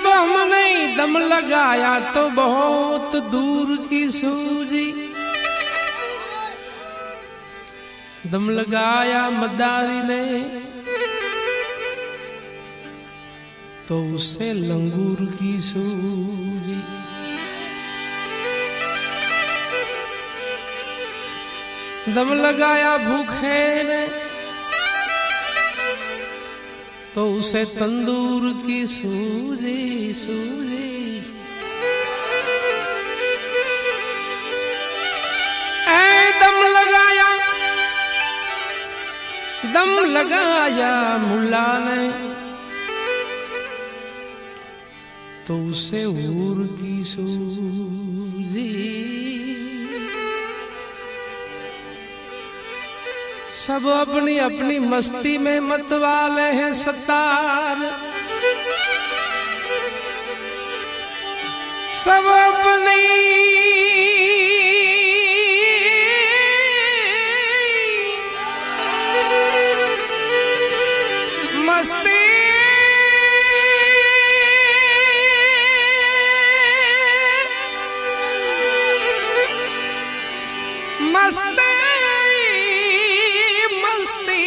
जब हमने दम लगाया तो बहुत दूर की सूझी। दम लगाया मदारी ने तो उसे लंगूर की सूझी। दम लगाया भूखे ने तो उसे तंदूर की सूझी सूझी। दम लगाया मुल्ला ने तो उसे ऊर की सूझी। सब अपनी अपनी मस्ती में मतवाले हैं सत्तार। सब अपनी मस्ती मस्ती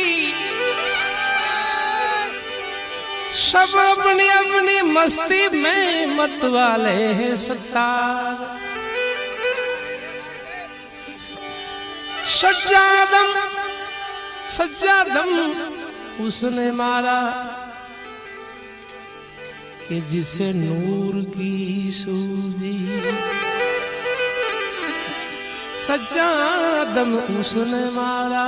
सब अपनी अपनी मस्ती में मतवाले हैं सत्तार। सज्जादम उसने मारा कि जिसे नूर की सूझी। सज्जादम उसने मारा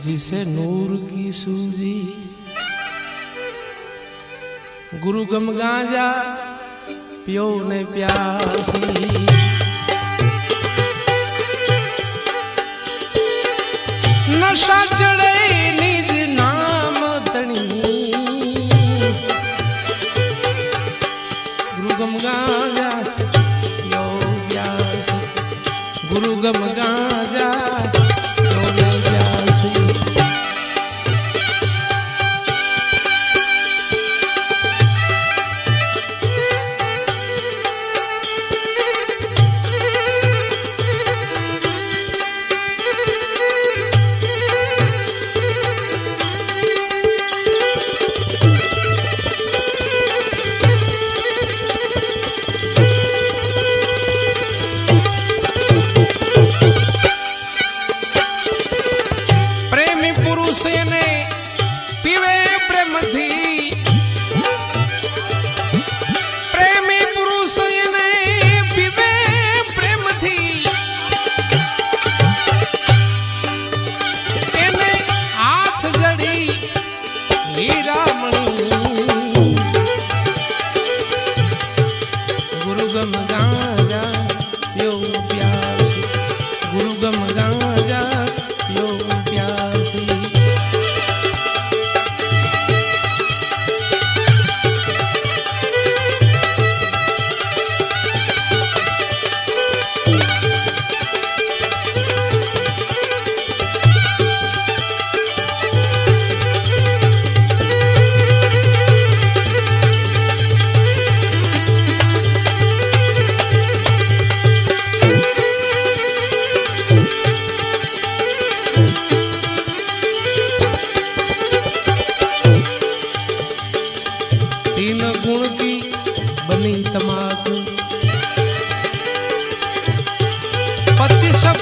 जिसे नूर की सूझी। गुरु गम गांजा पियो ने प्यासी। नशा चढ़े निज नाम तणी। गुरु गम गांजा पियो प्यासी। गुरु गम गांजा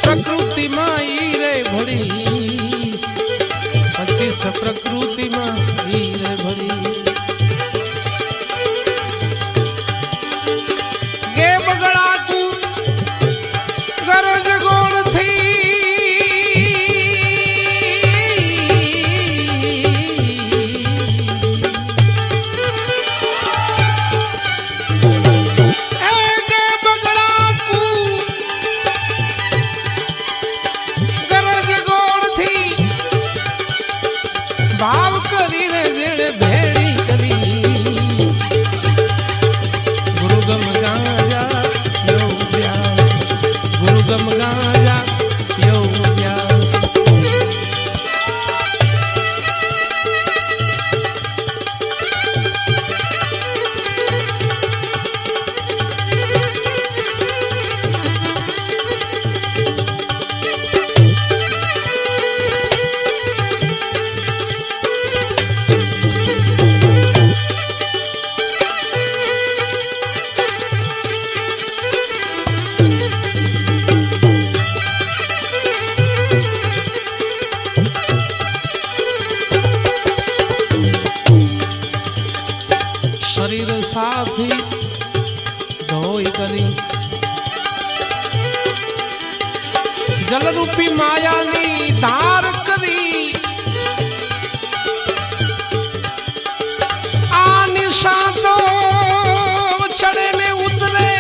प्रकृति मां रे भरी। 25 प्रकृति मां रे भरी। गे बगड़ा को गरज गोड़ थी। भाव करी रे जेड़े भेड़ी करी। गुरु गम गांजा पियो प्यास। गुरु गम गांजा पियो प्यास। जल रूपी माया नी धार करी आ निशा तो चढ़े ने उतरे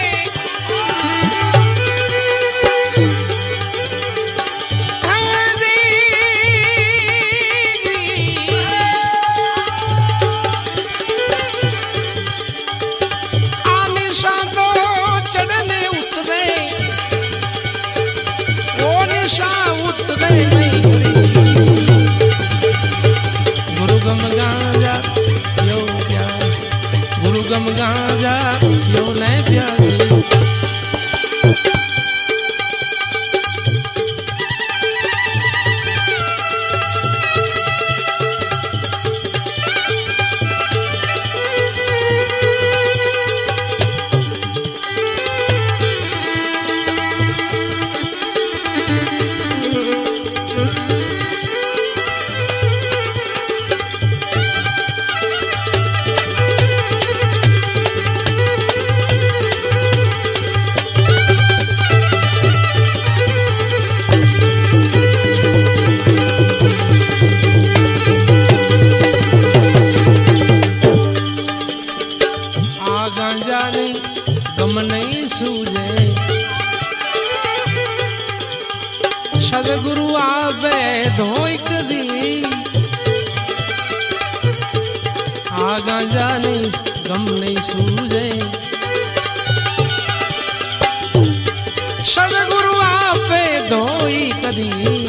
चढ़ने उतरे वो निशा उतरे नहीं गुरु गम गांजा यो प्यास गुरु गम गांजा यो नहीं प्यासी गम नहीं सूझे सदगुरु आवे धोइक दी आगा जाने गम नहीं सूझे सदगुरु आवे धोइक दी